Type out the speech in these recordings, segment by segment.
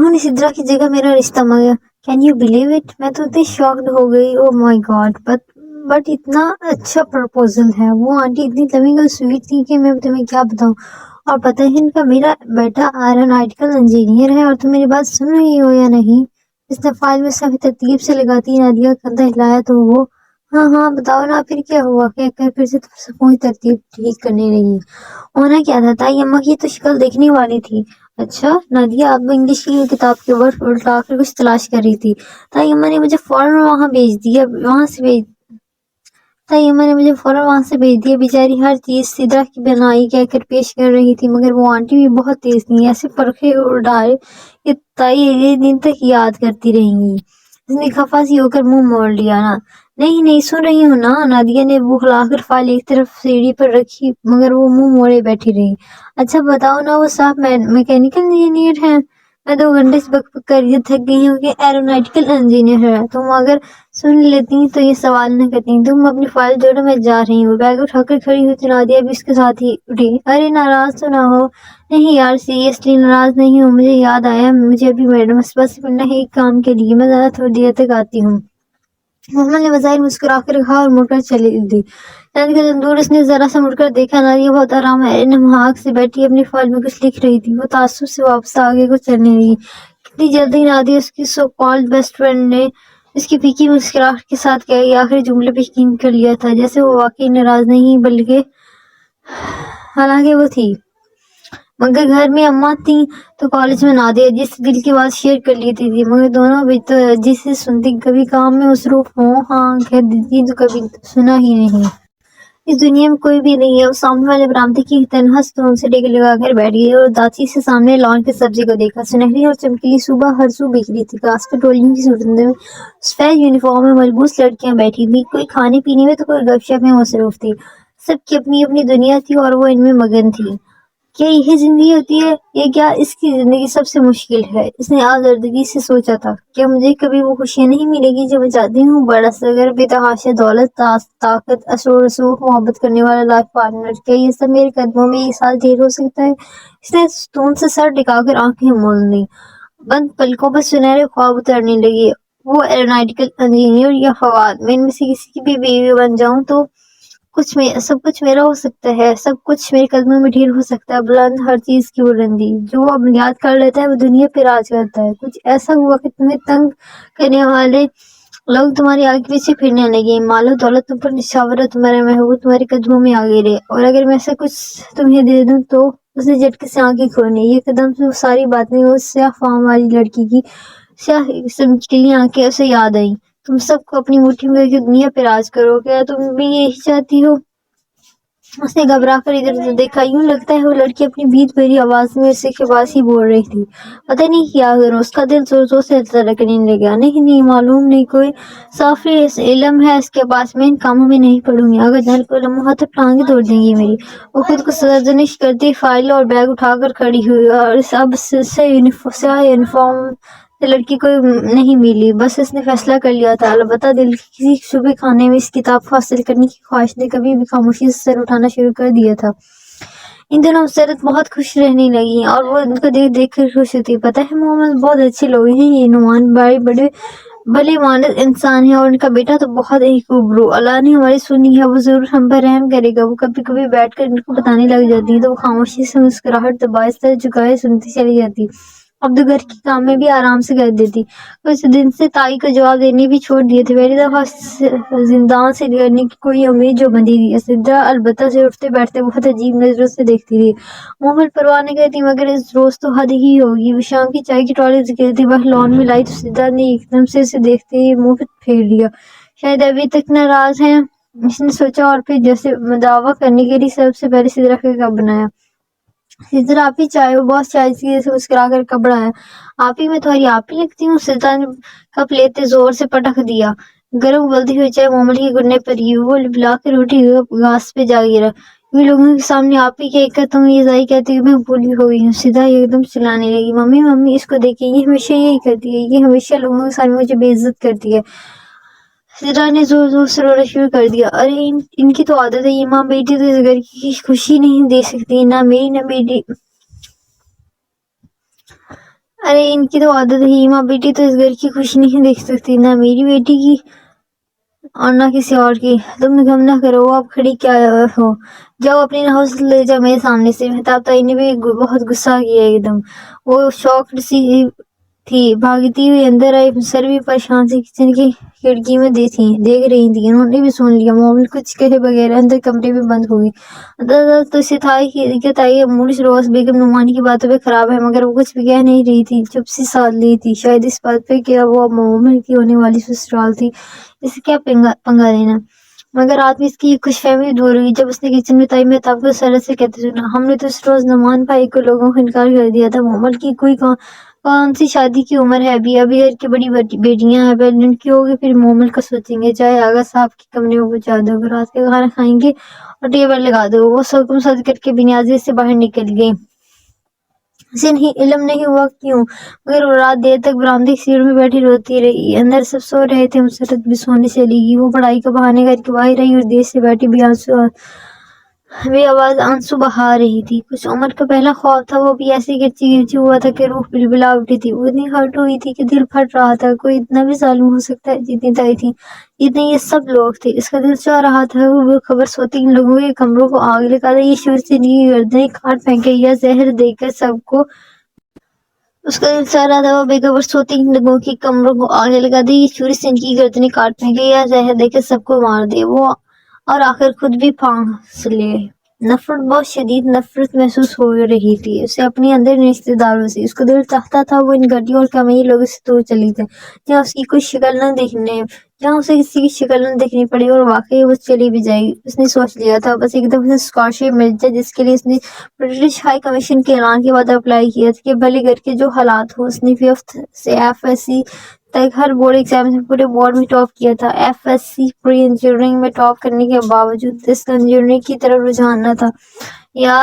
انہوں نے سدرا کی جگہ میرا رشتہ مانگا. Can you believe it? میں تو اتنی شاکڈ ہو گئی. او مائی گاڈ. بٹ اتنا اچھا پرپوزل ہے. وہ آنٹی اتنی لونگ اور سویٹ تھی کہ میں تمہیں کیا بتاؤں. اور پتہ ہے ان کا میرا بیٹا ایروناٹیکل انجینئر ہے. اور تم میری بات سن رہی ہو یا نہیں؟ اس نے فائل میں صحیح ترتیب سے لگاتی نادیہ کا کندھا ہلایا تو وہ ہاں بتاؤ نا پھر کیا ہوا. کہہ کر پھر سے صفوئی ترتیب ٹھیک کرنے لگی. ہونا کیا تھا تائی اماں کی تو شکل دیکھنے والی تھی. اچھا نادیہ اب انگلش کی کتاب کے ورڈ الٹا کر کچھ تلاش کر رہی تھی. تائی اماں نے مجھے فوراً وہاں سے بھیج دیا. بیچاری ہر چیز سدرا کی بنائی کہہ کر پیش کر رہی تھی مگر وہ آنٹی بھی بہت تیز تھی. ایسے پرکھے اڑائے کہ تائی یہ دن تک یاد کرتی رہیں گی. اس نے خفا سی ہو کر منہ موڑ لیا. نہیں سن رہی ہوں نا. نادیہ نے وہ ہلا کر فائل ایک طرف سیڑھی پر رکھی مگر وہ منہ موڑے بیٹھی رہی. اچھا بتاؤ نا وہ صاحب میکینیکل انجینئر ہیں. میں 2 گھنٹے سے بک کر یہ تھک گئی ہوں کہ ایروناٹیکل انجینئر ہے. تم اگر سن لیتی تو یہ سوال نہ کرتی. تم اپنی فائل جوڑو میں جا رہی ہوں. بیگ اٹھا کر کھڑی ہوئی تو نادیہ بھی اس کے ساتھ ہی اٹھی. ارے ناراض تو نہ ہو. نہیں یار سیریسلی ناراض نہیں ہوں. مجھے یاد آیا مجھے ابھی میڈم سے بس ملنا ہے ایک کام کے لیے. میں ذرا تھوڑی دیر تک آتی ہوں. محمد نے بظاہر مسکرا کر کہا اور مڑ کر چلی گئی. چند قدم دور اس نے ذرا سا مڑ کر دیکھا. نادیہ بہت آرام نمہاگ سے بیٹھی اپنی فائل میں کچھ لکھ رہی تھی. وہ تعصب سے واپس آگے کو چلنے لگی. کتنی جلدی نادیہ اس کی سو کالڈ بیسٹ فرینڈ نے اس کی پھیکی مسکراہٹ کے ساتھ کہا یہ آخری جملے پہ یقین کر لیا تھا جیسے وہ واقعی ناراض نہیں بلکہ حالانکہ وہ تھی. مگر گھر میں اماں تھیں تو کالج میں نادیہ جس دل کی بات شیئر کر لیتی تھی مگر دونوں بھی تو جسے سنتی کبھی کام میں مصروف ہوں ہاں کہہ دیتی تو کبھی سنا ہی نہیں. اس دنیا میں کوئی بھی نہیں ہے. وہ سامنے والے برآمدے کی تنہا ستون سے ڈگ لگا کر بیٹھ گئی اور دانتی سے سامنے لان کی سبزی کو دیکھا. سنہری اور چمکیلی صبح ہر سو بکھری تھی. کلاس کے ٹولنگ کی صورت میں سفید یونیفارم میں ملبوس لڑکیاں بیٹھی تھیں. کوئی کھانے پینے میں تو کوئی گپ شپ میں مصروف تھی. سب کی اپنی اپنی دنیا تھی اور وہ ان میں مگن تھی. کیا یہی زندگی ہوتی ہے؟ یہ کیا اس کی زندگی سب سے مشکل ہے؟ اس نے آزردگی سے سوچا تھا. کیا مجھے کبھی وہ خوشیاں نہیں ملے گی جو میں چاہتی ہوں؟ بڑا صغر بے تحاشا دولت طاقت اثر و رسوخ محبت کرنے والا لائف پارٹنر. کیا یہ سب میرے قدموں میں ایک سال دیر ہو سکتا ہے؟ اس نے ستون سے سر ٹکا کر آنکھیں موند لیں. بند پلکوں پر سنہرے خواب اترنے لگے. وہ ایروناٹیکل انجینئر یا فواد میں ان میں سے کسی کی بھی بیوی بن جاؤں تو سب کچھ میرا ہو سکتا ہے. سب کچھ میرے قدموں میں ڈھیر ہو سکتا ہے. بلند ہر چیز کی بلندی. جو وہ بنیاد کر لیتا ہے وہ دنیا پہ راج کرتا ہے. کچھ ایسا ہوا کہ تمہیں تنگ کرنے والے لوگ تمہاری آگے پیچھے پھرنے لگے. مال و دولت تم پر نشاور ہے. تمہارے محبوب تمہارے قدموں میں آ گرے. اور اگر میں ایسا کچھ تمہیں دے دوں تو اس نے جھٹکے سے آنکھیں کھولی. یہ قدم سے وہ ساری باتیں اس سیاہ فام والی لڑکی کی سیاہ چمکیلی آنکھیں اسے یاد آئیں. تم سب کو اپنی مٹھی میں کر کے دنیا پہ راج کرو. کیا تم بھی یہی چاہتی ہو؟ اس نے گھبرا کر ادھر ادھر دیکھا. یوں لگتا ہے وہ لڑکی اپنی بھیت بھری آواز میں اسے کے پاس ہی بول رہی تھی. پتہ نہیں کیا کروں. اس کا دل زور زور سے دھڑکنے لگا. نہیں معلوم نہیں کوئی صاف علم ہے اس کے پاس. میں ان کاموں میں نہیں پڑوں گی. اگر جھل کو لمحہ تو ٹانگیں توڑ دیں گی میری. وہ خود کو سرزنش کرتی فائل اور بیگ اٹھا کر کھڑی ہوئی. اور اب سیاہ یونیفارم سے لڑکی کوئی نہیں ملی. بس اس نے فیصلہ کر لیا تھا. البتہ دل کے کسی شبے خانے میں اس کتاب کو حاصل کرنے کی خواہش نے کبھی بھی خاموشی سے سر اٹھانا شروع کر دیا تھا. ان دنوں مسرت بہت خوش رہنے لگی اور وہ ان کو دیکھ کر خوش ہوتی. پتہ ہے محمد بہت اچھے لوگ ہیں. یہ نعمان بھائی بڑے بھلے مانس انسان ہے اور ان کا بیٹا تو بہت ہی خوبرو. اللہ نے ہماری سنی ہے. وہ ضرور ہم پر رحم کرے گا. وہ کبھی کبھی بیٹھ کر ان کو بتانے لگ جاتی ہے تو وہ خاموشی سے مسکراہٹ دبائے سر جھکائے سنتی چلی جاتی. اب تو گھر کے کام میں بھی آرام سے کر دیتی. کچھ دن سے تائی کو جواب دینے بھی چھوڑ دیے تھے. پہلی دفعہ زندان سے نکلنے کی کوئی امید جو بندھی تھی. سدرا البتہ سے اٹھتے بیٹھتے بہت عجیب نظروں سے دیکھتی تھی. محمد پرواہ نہیں کرتی مگر اس روز تو حد ہی ہوگی. وہ شام کی چائے کی ٹولی ذکرتی باہر لان میں لائی تو سدرا نے ایک دم سے اسے دیکھتے ہی منہ پھیر لیا. شاید ابھی تک ناراض ہیں اس نے سوچا اور پھر جیسے مداوع کرنے کے لیے سب سے پہلے سدرا کا کپ بنایا. سدرا آپ ہی چائے. وہ بہت شائستگی سے مسکرا کر کپ بڑھایا. آپ ہی میں تمہاری آپ ہی لگتی ہوں. سدرا نے کپ لیتے زور سے پٹک دیا. گرم ابلتی ہوئی چائے محمد کے گرنے پر ہی. وہ لبلا کر اٹھی گھاس پہ جا گرا. لوگوں کے سامنے آپ ہی کہہ کر تم یہ ظاہر کہتی ہو میں بھولی ہو گئی ہوں. سدرا ایک دم چلانے لگی. ممی اس کو دیکھیے. یہ ہمیشہ یہی کرتی ہے. یہ ہمیشہ لوگوں کے سامنے مجھے بے عزت کرتی ہے. سدرا نے زور زور سے رونا شروع کر دیا. ارے ان کی تو عادت ہے. یہ ماں بیٹی تو اس گھر کی خوشی نہیں دے سکتی. نہ میری نہ بیٹی. ارے ان کی تو عادت ہے، ماں بیٹی تو اس گھر کی خوشی نہیں دیکھ سکتی، نہ میری بیٹی کی اور نہ کسی اور کی۔ تم غم نہ کرو، وہ آپ کھڑی کیا ہو، جاؤ اپنی نحوست لے جاؤ میرے سامنے سے۔ مہتاب تائی نے بھی بہت غصہ کیا ایک دم، وہ شاکڈ سی تھی، بھاگتی ہوئی اندر آئی، سر بھی پریشان سے کچن کی کھڑکی میں دیکھ رہی تھی۔ انہوں نے بھی سن لیا، مومل کچھ کہے بغیر اندر کمرے میں بند ہو گئی۔ تو اسے تھا کہ تائی موڈ روز بیگم نعمانی کی باتوں پہ خراب ہے، مگر وہ کچھ بھی کہہ نہیں رہی تھی، چپ سی ساتھ لی تھی، شاید اس بات پہ کہ وہ اب مومل کی ہونے والی سسرال تھی، اسے کیا پنگا لینا۔ مگر رات میں اس کی خوش فہمی دور ہوئی جب اس نے کچن میں تائی مہتاب کو سرت سے کہتے سنا، ہم نے تو اس روز نعمان بھائی کو لوگوں کو انکار کر دیا تھا، مومل کی کوئی کون سی شادی کی عمر ہے، ابھی گھر کی بڑی بیٹیاں ہیں، پہلے ان کی ہوگی پھر مومل کا سوچیں گے۔ چاہے آغا صاحب کے کمرے میں پہنچا دو، رات کا کھانا کھائیں گے اور ٹیبل لگا دو۔ وہ سکم سد کر کے بنیازی سے باہر نکل گئی، اسے علم نہیں ہوا کیوں، مگر وہ رات دیر تک برآمدے کی سیڑھی میں بیٹھی روتی رہی۔ اندر سب سو رہے تھے، مسرت بھی سونے چلی گئی، وہ پڑھائی کا بہانے کر کے باہر آئی اور دیر سے بیٹھی بے آواز آنسو بہا رہی تھی۔ کچھ عمر کا پہلا خواب تھا، وہ بھی ایسے گرچی ہوا تھا کہ روح بلبلا اٹھی تھی، وہ اتنی ہرٹ ہوئی تھی کہ دل پھٹ رہا تھا۔ کوئی اتنا بھی ظالم ہو سکتا ہے جتنی تائی تھی، جتنے یہ سب لوگ تھے؟ اس کا دل چاہ رہا تھا وہ بے خبر سوتے ان لوگوں کے کمروں کو آگ لگا دے، یہ شور سے نہیں گردنیں کاٹ پھینکے یا زہر دے کر سب کو۔ اس کا دل چاہ رہا تھا وہ بے خبر سوتے ان لوگوں کے کمروں کو آگ لگا دے، یہ چھری سے ان کی گردنیں کاٹ پھینکے یا زہر دے کر سب کو مار دے، وہ اور آخر خود بھی پھانس لے۔ نفرت، بہت شدید نفرت محسوس ہو رہی تھی اسے اپنے اندر رشتے داروں سے۔ اس کا دل چاہتا تھا وہ ان گھٹیا اور کمینی لوگوں سے دور چلی جائے، جہاں اس کی کوئی شکل نہ دیکھنے جہاں اسے کسی کی شکل نہ دیکھنی پڑی، اور واقعی وہ چلی بھی جائے گی۔ اس نے سوچ لیا تھا بس ایک دفعہ سے اسکالرشپ مل جائے، جس کے لیے اس نے برٹش ہائی کمیشن کے اعلان کے بعد اپلائی کیا تھا، کہ بھلے گھر کے جو حالات ہوں۔ اس نے 5th سے FSc تک ہر بورڈ ایگزام میں پورے بورڈ میں ٹاپ کیا تھا۔ FSc پری انجینئرنگ میں ٹاپ کرنے کے باوجود اس کا انجینئرنگ کی طرف رجحان نہ تھا یا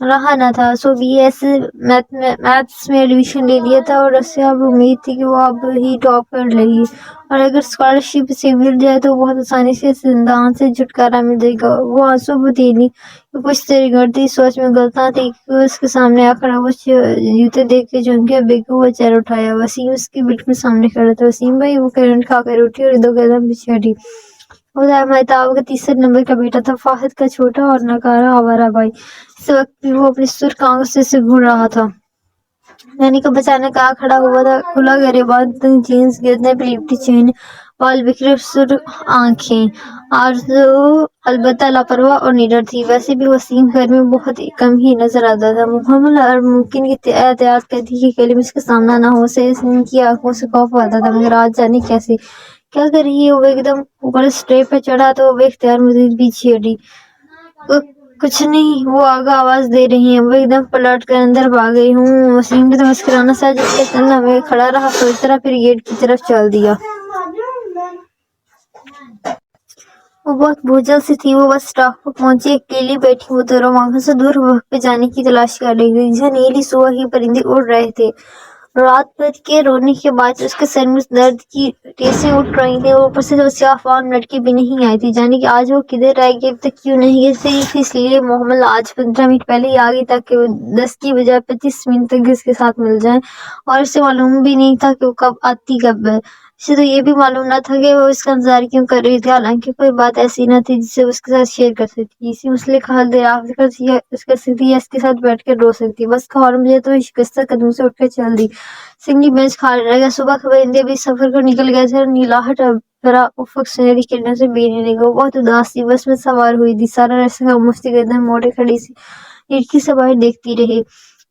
رہا نہ تھا، سو BS میتھس میں ایڈمیشن لے لیا تھا، اور اسے اب امید تھی کہ وہ اب ہی ٹاپ کر لے گی، اور اگر اسکالرشپ سے مل جائے تو بہت آسانی سے اس زندان سے چھٹکارا مل جائے گا۔ وہ آنسو پتیلی کی پشتے رگڑتی سوچ میں غلطاں تھی کہ اس کے سامنے آ کھڑا وہ جوتے دیکھ کے جھنکے بیگو وہ چہرہ اٹھایا۔ وسیم اس کے بالکل سامنے کھڑا تھا۔ وسیم بھائی، وہ کرنٹ کھا کر اٹھی اور 2 قدم پیچھے ہٹی۔ وہ مہتاب کا 3 نمبر کا بیٹا تھا، فاہد کا چھوٹا اور ناکارہ آوارہ بھائی۔ اس وقت بھی وہ اپنی سرخ آنکھوں سے گھور رہا تھا۔ نانی کو بچانے کا کھڑا ہوا تھا، کھلا گریباں، تنگ جینز، گردن پہ لپٹی چین، بال بکھرے، سرخ آنکھیں۔ آرزو البتہ لاپرواہ اور نڈر تھی۔ ویسے بھی وسیم گھر میں بہت کم ہی نظر آتا تھا۔ محمل اور ممکن کی احتیاط کرتی کہ کلیم اس کا سامنا نہ ہو، اسے ان کی آنکھوں سے خوف آتا تھا، مگر آج جانے کیسے کیا کر رہی ہے۔ وہ ایک دم اوپر اسٹیپ پہ چڑھا تو وہ بے اختیار مزید پیچھے ہٹی۔ کچھ نہیں، وہ آگا آواز دے رہی ہیں۔ وہ ایک دم پلٹ کر اندر بھاگ گئی۔ وسیم نے تو مسکرانا سا جب کے تنہا میں کھڑا رہا، سوچتا رہا، پھر گیٹ کی طرف چل دیا۔ وہ بہت بوجھل سی تھی، وہ بس اسٹاپ پر پہنچی، اکیلی بیٹھی، وہ دونوں آنکھوں سے دور وقت پہ جانے کی تلاش کر رہی تھی، جہاں نیلی صبح کے پرندے اڑ رہے تھے۔ رات بھر کے رونے کے بعد اس کے سر میں درد کی ٹیسیں اٹھ رہی تھیں، اور اوپر سے وہ سیاہ فام لڑکی بھی نہیں آئی تھی، جانے کہ آج وہ کدھر رہ گئی، اب تک کیوں نہیں گئی۔ صرف اس لیے محمل آج 15 منٹ پہلے ہی آ گئی تاکہ وہ 10 کی بجائے 25 منٹ تک اس کے ساتھ مل جائے، اور اسے معلوم بھی نہیں تھا کہ وہ کب آتی کب ہے۔ اسے تو یہ بھی معلوم نہ تھا کہ وہ اس کا انتظار کیوں کر رہی تھی، حالانکہ کوئی بات ایسی نہ تھی جسے وہ اس کے ساتھ شیئر کر سکتی، کسی مسئلے کا حل دریافت کر سکتی یا اس کے ساتھ بیٹھ کر رو سکتی۔ بس 11 بجے تو شکستہ قدموں سے اٹھ کر چل دی۔ سنگلی بینچ خالی رہ گیا۔ صبح کے پرندے بھی سفر کو نکل گئے تھے، اور نیلاہٹ بھرا افق سنہری کرنوں سے بیرنے لگا۔ وہ بہت اداس تھی، بس میں سوار ہوئی تھی، سارا راستہ خاموش تھی، گردن موڑے کھڑی سی کھڑکی سے باہر دیکھتی رہی۔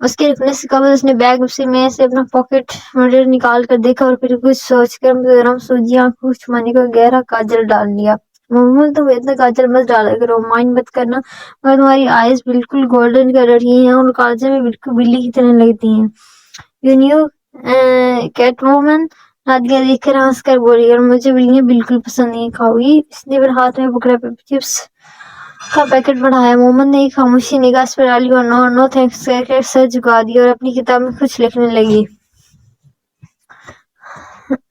اس کے رکنے سے قبل اس نے بیگ میں سے اپنا پاکٹ منیٹر نکال کر دیکھا، اور پھر کچھ سوچ کر گرم سوجی آنکھوں کو چھپانے کا گہرا کاجل ڈال لیا۔ محمل، تم اتنا کاجل مت ڈالا کرو، مائنڈ مت کرنا، مگر تمہاری آئیز بالکل گولڈن کلر کی ہیں اور کاجل میں بالکل بلی کی طرح لگتی ہیں۔ You new Catwoman, Nadia دیکھ کر ہنس کر بولی، اور مجھے بلیاں بالکل پسند نہیں، کھاؤ گی؟ اس نے پھر ہاتھ میں پکڑا چپس کا پیکٹ بڑھایا۔ مومن نے ایک خاموشی نگاہ اس پر ڈالی اور نو تھینکس کہہ کر سر جھکا دیا اور اپنی کتاب میں کچھ لکھنے لگی۔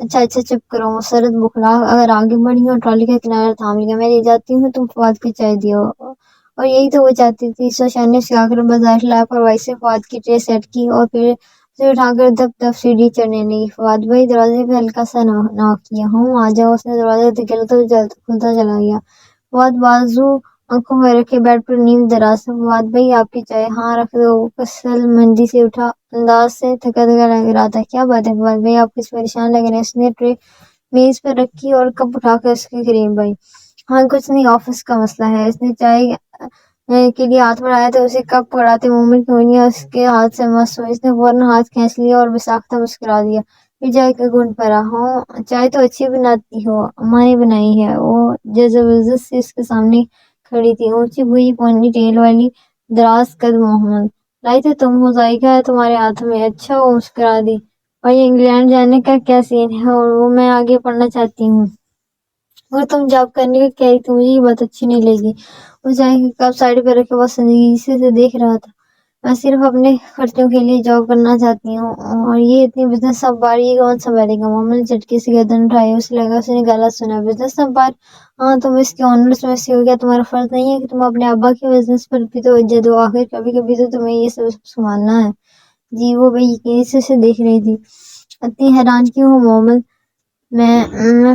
اچھا اچھا چپ کرو، مسرت بخلا اگر آگے بڑھی اور ٹرالی کا کنارہ تھام لیا، میں لے جاتی ہوں، تم فواد کو چائے دیو۔ اور یہی تو وہ چاہتی تھی۔ سوشان نے سکھا کر بازار لاپرواہی سے فواد کی ٹرے سیٹ کی اور پھر اسے اٹھا کر دب دب سیڑھی چڑھنے لگی۔ فواد بھائی دروازے پہ ہلکا سا ناک کیا۔ ہوں آ جاؤ۔ اس نے دروازہ دھکیلا تو کھلتا چلا گیا۔ فواد بازو آنکھوں میں رکھے بیڈ پر نیم دراز تھا۔ فواد بھائی آپ کی چائے؟ ہاں رکھ دو۔ وہ کسل مندی سے اٹھا انداز سے تھکا تھکا لگ رہا تھا۔ کیا بات ہے فواد بھائی، آپ کچھ پریشان لگ رہے ہیں؟ اس نے ٹرے میز پر رکھی اور کپ اٹھا کر اس کے قریب بھائی۔ ہاں کچھ نہیں، آفس کا مسئلہ ہے۔ اس نے چائے کے لیے ہاتھ بڑھایا تو اسے کپ پکڑاتے مومنٹ کی انگلیاں اس کے ہاتھ سے مس ہوئی۔ اس نے فوراً ہاتھ کھینچ لیا اور بساختہ مسکرا دیا۔ پھر چائے کا گھونٹ بھرا۔ ہوں چائے تو اچھی بناتی ہو، اماں نے بنائی ہے۔ وہ جذبت سے اس کے سامنے کھڑی تھی، اونچی ہوئی پونی ٹیل والی دراز قد محمل۔ لائی تو تم ہو، ذائقہ ہے تمہارے ہاتھوں میں۔ اچھا، وہ مسکرا دی۔ بھائی انگلینڈ جانے کا کیا سین ہے؟ اور وہ میں آگے پڑھنا چاہتی ہوں۔ اور تم جاب کرنے کا کہہ رہی تھی، مجھے یہ بات اچھی نہیں لگی۔ وہ چائے کا کپ سائڈ پہ رکھ کے بہت سنجیدگی سے دیکھ رہا تھا۔ میں صرف اپنے خرچوں کے لیے جاب کرنا چاہتی ہوں، اور یہ اتنی بزنس سنبھال یہ کون سنبھالے گا؟ محمد نے جھٹکے سے گردن اٹھائی۔ اسے لگا اس نے غلط سنا۔ بزنس سنبھال؟ ہاں تم اس کے اونرز میں سے ہو، کیا تمہارا فرض نہیں ہے کہ تم اپنے ابا کے بزنس پر بھی توجہ دو؟ آخر کبھی کبھی تو تمہیں یہ سب سنبھالنا ہے۔ جی وہ بے یقینی سے اسے دیکھ رہی تھی۔ اتنی حیران کیوں ہو محمد؟ میں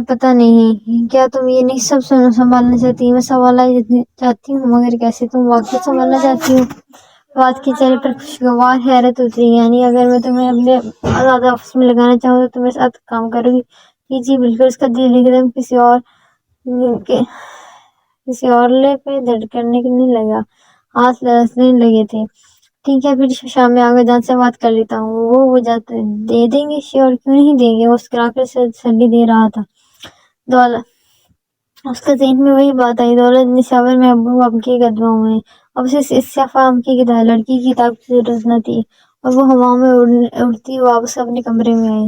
پتہ نہیں، کیا تم یہ نہیں سب سنبھالنا چاہتی؟ میں سنبھالنا چاہتی ہوں مگر کیسے؟ تم واقعی سنبھالنا چاہتی ہو؟ فواد کے چہرے پر خوشگوار حیرت اتری۔ یعنی اگر میں تمہیں اپنے آزاد آفس میں لگانا چاہوں تو تم میرے ساتھ کام کرو گی؟ جی بالکل۔ اس کا دل ایک دم کسی اور لے پہ دھڑکنے لگا، ہاتھ لرزنے لگے تھے۔ ٹھیک ہے پھر شام میں آگا جان سے بات کر لیتا ہوں۔ وہ جاتے دے دیں گے؟ شیور، کیوں نہیں دیں گے؟ وہ مسکرا کر سے تسلی دے رہا تھا۔ دولت، اس کے ذہن میں وہی بات آئی، دولت نشاور محبوب اب کے قدموں میں۔ اب اسے اس شفا کی لڑکی کی کتاب کی ضرورت نہ تھی، اور وہ ہوا میں اڑتی واپس اپنے کمرے میں آئی۔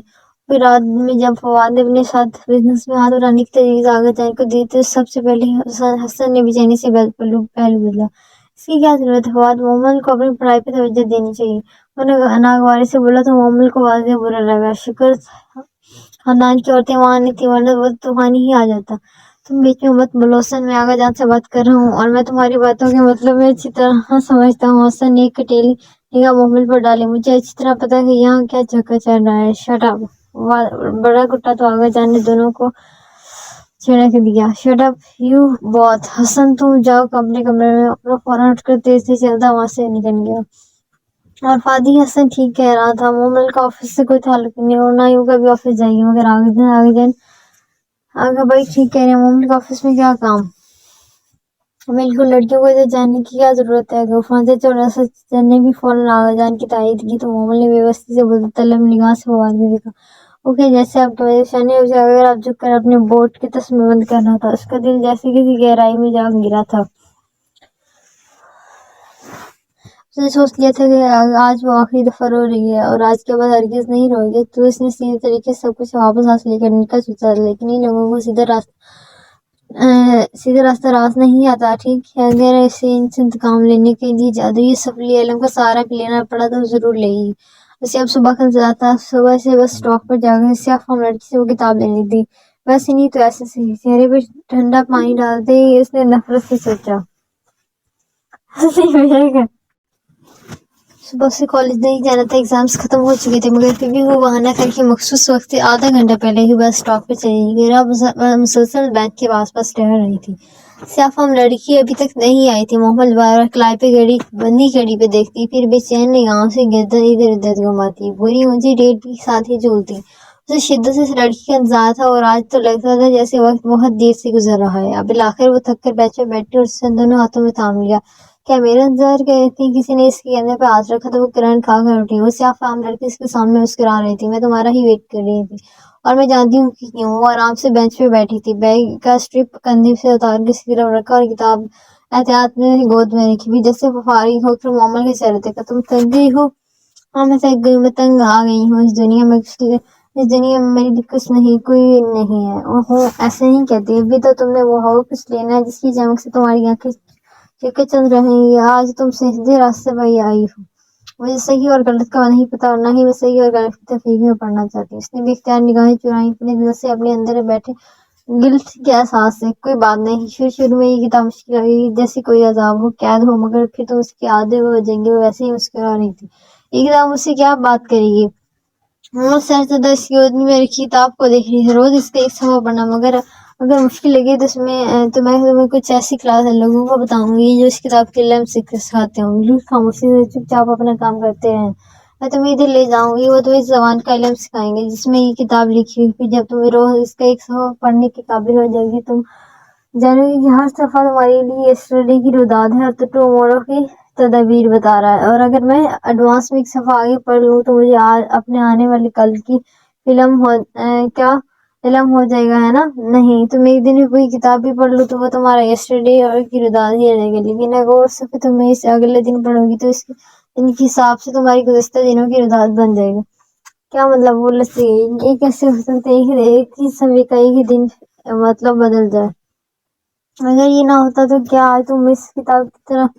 پھر رات میں جب فواد نے اپنے ساتھ بزنس میں ہاتھ اٹھانے کی تجویز آغا جان کو دی تو سب سے پہلے حسن نے بے چینی سے پہلو بدلا۔ اس کی کیا ضرورت ہے فواد؟ مومل کو اپنی پڑھائی پہ توجہ دینی چاہیے۔ انہوں نے ناگواری سے بولا تو مومل کو واضح برا لگا۔ شکر خاندان کی عورتیں وہاں نہیں تھیں ورنہ وہ طوفان ہی آ جاتا۔ تم بیچ میں مت بولو حسن، میں آغا جان سے بات کر رہا ہوں اور میں تمہاری باتوں کے مطلب میں اچھی طرح سمجھتا ہوں۔ حسن نے ایک کٹیلی نگاہ مومل پر ڈالی۔ مجھے اچھی طرح پتا ہے کہ یہاں کیا چکر چل رہا ہے۔ Shut up. بڑا کٹا تو آغا جان نے دونوں کو چھڑک دیا۔ Shut up you both. حسن تم جاؤ اپنے کمرے میں۔ اور فوراً اٹھ کر تیز سے چلتا وہاں سے نکل گیا۔ اور فادی حسن ٹھیک کہہ رہا تھا، مومل کا آفس سے کوئی تعلق نہیں اور نہ ہی وہ کبھی آفس جائے گی، مگر آغا بھائی ٹھیک کہہ رہے ہیں، مومل کا آفس میں کیا کام؟ بالکل، لڑکیوں کو ادھر جانے کی کیا ضرورت ہے؟ غفران چچا اور اسد چچا نے بھی فوراً آغا جان کی تائید کی تو مومل نے بے بسی سے طلب نگاہ سے فواد کو دیکھا۔ اوکے جیسے آپ کی پریشانی ہے، اسے اگر آپ جھک کر اپنے بوٹ کے تسمے بند کر رہا تھا، اس کا دل جیسے کسی گہرائی میں جا گرا تھا۔ اس نے سوچ لیا تھا کہ آج وہ آخری دفعہ رو رہی ہے اور آج کے بعد ہرگز نہیں روئے گی، تو اس نے سیدھے طریقے سے سب کچھ واپس حاصل کرنے کا سوچا، لیکن ان لوگوں کو سیدھا راستہ راز نہیں آتا، ٹھیک ہے؟ اگر اسے ان سے انتقام لینے کے لیے جادوئی سفلی علم کا سہارا بھی لینا پڑا تو ضرور لے گی۔ اسے اب صبح کا انتظار تھا، صبح سے بس اسٹاک پر جا کر سیاہ فام لڑکی سے وہ کتاب لینی تھی، ویسے نہیں تو ایسے صحیح۔ چہرے پہ ٹھنڈا پانی ڈالتے ہی اس نے نفرت سے سوچا۔ صبح سے کالج نہیں جانا تھا، ایگزامز ختم ہو چکے تھے، مگر پھر بھی وہ بہانہ کر کے مخصوص وقت سے آدھا گھنٹہ پہلے ہی بس اسٹاپ پہ چلی گئی۔ راہ مسلسل بینک کے آس پاس ٹہل رہی تھی۔ سیاہ فام لڑکی ابھی تک نہیں آئی تھی۔ محمد بار بار کلائی پہ بندی گھڑی پہ دیکھتی، پھر بے چین نگاہوں سے گردن ادھر ادھر گھماتی، بری اونچی ڈیٹ بھی ساتھ ہی جھولتی۔ اسے شدت سے اس لڑکی کا انتظار تھا اور آج تو لگتا تھا جیسے وقت بہت دیر سے گزر رہا ہے۔ اب بالآخر وہ تھک کر بینچ پہ بیٹھی اور اسے دونوں ہاتھوں میں تھام لیا۔ کیا میرا انتظار کر رہی تھی؟ کسی نے اس کے کندھے پہ ہاتھ رکھا تو وہ کرن کھا کر اٹھی۔ وہ سیاہ فام لڑکی اس کے سامنے مسکرا رہی تھی۔ میں تمہارا ہی ویٹ کر رہی تھی اور میں جانتی ہوں کہ کیوں۔ وہ آرام سے بینچ پہ بیٹھی تھی، بیگ کا اسٹرپ کندھے سے اتار کے اس کی طرف رکھا اور کتاب احتیاط میں گود میں رکھی، پھر جیسے وہ فارغ ہو کر مومل کے چہرے دیکھا۔ تم تھک گئی ہو؟ ہاں میں تھک گئی ہوں، میں تنگ آ گئی ہوں۔ اس دنیا میں میری کچھ نہیں، کوئی نہیں ہے۔ اوہو ایسے نہیں کہتی، ابھی تو تم نے وہ کچھ لینا ہے جس کی چمک سے تمہاری آنکھیں چکے چل رہی ہیں۔ آج تم سیدھے راستے پر ہی آئی ہو۔ مجھے صحیح اور غلط کا نہیں پتا اور نہ ہی میں صحیح اور غلط کی تفریق میں پڑھنا چاہتی ہوں۔ اس نے بے اختیار نگاہیں چرائیں، اپنے دل سے اپنے اندر بیٹھے گلٹ کے احساس سے۔ کوئی بات نہیں، شروع میں یہ کتاب مشکل لگے گی، جیسے کوئی عذاب ہو، قید ہو، مگر پھر تم اس کے عادی ہو جائیں گے۔ وہ ویسے ہی مسکرا رہی تھی۔ یہ کتاب مجھ سے کیا بات کرے گی؟ وہ سرزدہ اس کی گودنی میں رکھی کتاب کو دیکھ رہی تھی۔ روز اس کا ایک صفحہ پڑھنا، مگر اگر مشکل لگے تو میں تمہیں کچھ ایسی کلاس لوگوں کو بتاؤں گی جو اس کتاب کے علم سکھاتے ہوں۔ بالکل خاموشی سے چپ چاپ اپنا کام کرتے رہیں۔ میں تمہیں ادھر لے جاؤں گی، وہ تمہیں اس زبان کا علم سکھائیں گے جس میں یہ کتاب لکھی ہوئی۔ پھر جب تم روز اس کا ایک صفحہ پڑھنے کے قابل ہو جائے گی، تم جانو گی کہ ہر صفحہ تمہارے لیے یسٹرڈے کی روداد ہے اور ٹمورو کی تدابیر بتا رہا ہے۔ اور اگر میں ایڈوانس میں ایک صفحہ آگے پڑھ لوں تو مجھے اپنے آنے والے کل کی علم ہو جائے گا، ہے نا؟ نہیں، تم ایک دن میں کوئی کتاب بھی پڑھ لو تو وہ تمہارا یسٹرڈے اور کی روداد ہی رہے گا، لیکن اگر وہ صفحہ تم اسے اگلے دن پڑھو گی تو اس دن کے حساب سے تمہاری گزشتہ دنوں کی روداد بن جائے گا۔ کیا مطلب؟ وہ لسی گئی۔ یہ کیسے ہو سکتا ہے ایک ہی صفحے کا ایک ہی دن مطلب بدل جائے؟ اگر یہ نہ ہوتا تو کیا آج تم اس کتاب کی طرف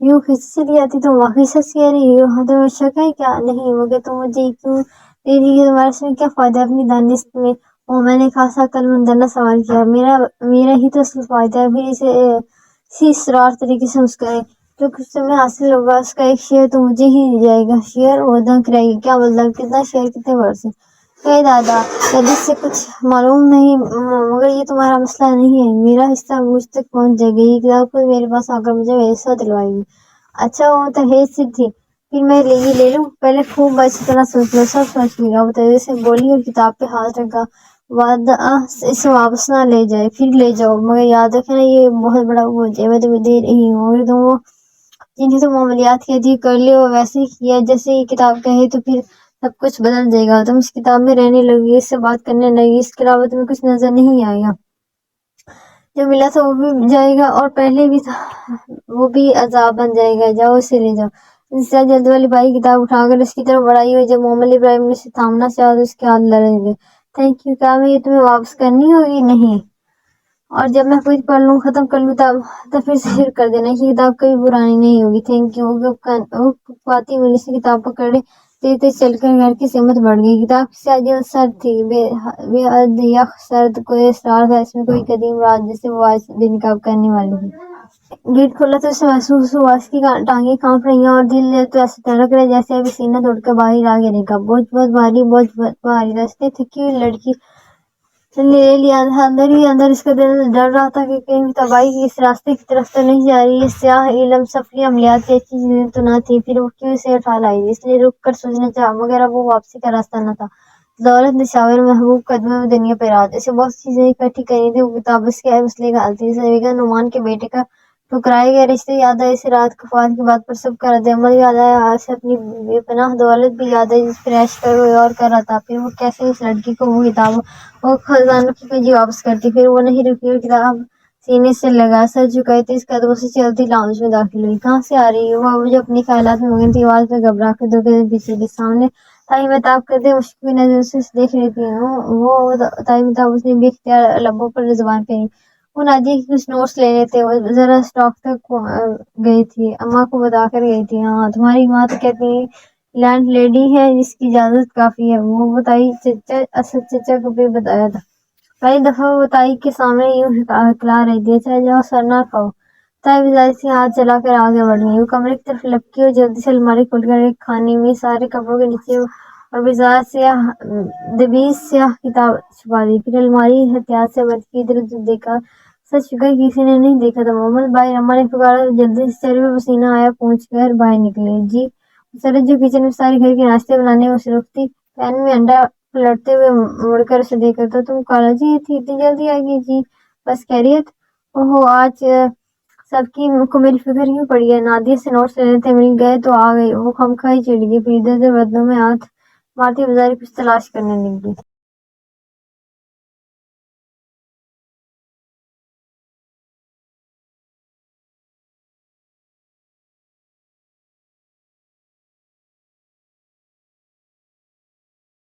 یوں کھینچی چلی آتی؟ تم واقعی سچ کہہ رہی ہو؟ ہاں، تمہیں شک ہے کیا؟ نہیں، مگر تم مجھے کیوں دے رہی ہے؟ تمہارے اس میں کیا فائدہ ہے اپنی دانست میں؟ میں نے خاصا عقل مندانہ سوال کیا۔ میرا ہی تو اصل فائدہ ہے، پھر اسی اسرار طریقے سے مسکرائے۔ جو کچھ تمہیں حاصل ہوگا اس کا ایک شیئر تو مجھے ہی دی جائے گا۔ شیئر؟ وہ دنگ رہے گی۔ کیا مطلب؟ کتنا شیئر؟ کتنے برس؟ کہ دادا جس سے کچھ معلوم نہیں، مگر یہ تمہارا مسئلہ نہیں ہے، میرا حصہ مجھ تک پہنچ جائے گا۔ یہ کتاب خود میرے پاس آ کر مجھے میرا حصہ دلوائے گی۔ اچھا، وہ تحریر سے تھی، پھر میں یہ لے لوں؟ پہلے خوب اچھی طرح سوچ لو، سب سوچ لیا۔ وہ تیزی سے بولی اور کتاب پہ ہاتھ رکھا۔ وعدہ اسے واپس نہ لے جائے۔ پھر لے جاؤ، مگر یاد رکھنا یہ بہت بڑا بوجھ ہے۔ میں تمہیں دے رہی ہوں، اگر تم وہ جنہیں تم عملیات کہتی کر لے اور ویسے ہی کیا جیسے یہ کتاب کہے تو پھر سب کچھ بدل جائے گا۔ تم اس کتاب میں رہنے لگی، اس سے بات کرنے لگی، اس کے علاوہ تمہیں کچھ نظر نہیں آئے گا۔ جو ملا تھا وہ بھی جائے گا اور پہلے بھی تھا وہ بھی عذاب بن جائے گا۔ جاؤ، اسے لے جاؤ۔ انتہا جلد والی بائی کتاب اٹھا کر اس کی طرف بڑھائی ہوئی۔ جب محمد ابراہیم نے اسے تھامنا چاہا تو اس کے ہاتھ لرز گئے۔ Thank you. کیا یہ تمہیں واپس کرنی ہوگی؟ نہیں، اور جب میں پوری پڑھ لوں، ختم کر لوں تو پھر سے شروع کر دینا۔ یہ کتاب کبھی پرانی نہیں ہوگی۔ Thank you. وہ پاتی انگلی سے کتاب پکڑے تیز تیز چل کر گھر کی سمت بڑھ گئی۔ کتاب کی سیاہ جلد سرد تھی، بے حد یخ سرد۔ کوئی اسرار تھا اس میں، کوئی قدیم راز جسے وہ آج بے نقاب کرنے والی تھی۔ گیٹ کھولا تو اسے محسوس ہوا اس کی ٹانگیں کانپ رہی ہیں اور دل تو ایسے دھڑک رہا جیسے ابھی سینہ توڑ کر باہر آ گرے گا۔ بوجھ بہت بھاری تھا۔ اس نے تھکی ہوئی لڑکی لے لیا، اندر ہی اندر اس کا دل ڈر رہا تھا کہ کہیں تباہی کی اس راستے کی طرف تو نہیں جا رہی۔ یہ سیاہ علم، سفری عملیات کی اچھی چیزیں تو نہ تھی، پھر وہ کیوں اسے اٹھا لائی؟ اس نے رک کر سوچنا چاہا، مگر اب وہ واپسی کا راستہ نہ تھا۔ دولت، نشاور، محبوب، قدموں میں دنیا پہ رات، اسے بہت سی چیزیں اکٹھی کرنی تھی۔ وہ کتاب اس کے مسئلے کا حل تھی۔ سویگا نعمان کے بیٹے کا ٹھکرائے گئے رشتے یاد آئے اسے، رات کفات کی بات پر سب کا رد عمل یاد آیا، اسے اپنی بے پناہ دولت بھی یاد آئی جس پر عیش کر کوئی اور کر رہا تھا۔ پھر وہ کیسے اس لڑکی کو وہ کتاب، وہ خزانوں کی کنجی واپس کرتی؟ پھر وہ نہیں رکی اور کتاب سینے سے لگا سر جھکائے تیز قدموں سے چلتی لاؤنج میں داخل ہوئی۔ کہاں سے آ رہی ہو؟ وہ جو اپنی خیالات میں مگن تھی، آواز پہ گھبرا کر 2 قدم پیچھے گئی۔ سامنے تائی مہتاب کرتے مشکوک نظروں سے اسے دیکھ رہی تھی۔ وہ تائی مہتاب، اس نے بے اختیار لبوں پر زبان پھیری۔ وہ نادیہ کے کچھ نوٹس لینے تھے، وہ ذرا اسٹاک تک گئی تھی، اماں کو بتا کر گئی تھی۔ ہاں، تمہاری ماں تو کہتی لینڈ لیڈی ہے، جس کی اجازت کافی ہے۔ وہ بتائی چچا، اسد چچا کو بھی بتایا تھا۔ پہلی دفعہ وہ تائی کے سامنے یوں ہکلا رہی تھی۔ اچھا جاؤ، سر نہ کھاؤ۔ تائی بظاہر سے ہاتھ چلا کر آگے بڑھ گئی۔ وہ کمرے کی طرف لپکی اور جلدی سے الماری کھول کر ایک خانے میں سارے کپڑوں کے نیچے اور بظاہر دبیز سیاہ کتاب چھپا دی۔ پھر الماری احتیاط سے بند کی، ادھر ادھر دیکھا، سچ شکر کسی نے نہیں دیکھا تھا۔ محمد بھائی، اماں نے پکارا تو جلدی سے چہرے پہ پسینہ آیا پہنچ کر باہر نکلے۔ جی؟ مسرت جو کچن میں سارے گھر کے ناشتے بنانے میں مصروف تھی، پین میں انڈا پلٹتے ہوئے مڑ کر اسے دیکھ کر، تو تم کالج ہی تھی، اتنی جلدی آ گئی؟ جی بس خیریت؟ اوہو، آج سب کی کو میری فکر کیوں پڑی ہے؟ نادیہ سے نوٹس لینے تھے، مل گئے تو آ گئی۔ وہ خامخواہ چڑ گئی، پھر ادھر ادھر بدنوں میں ہاتھ مارتی بظاہر کچھ تلاش کرنے لگی۔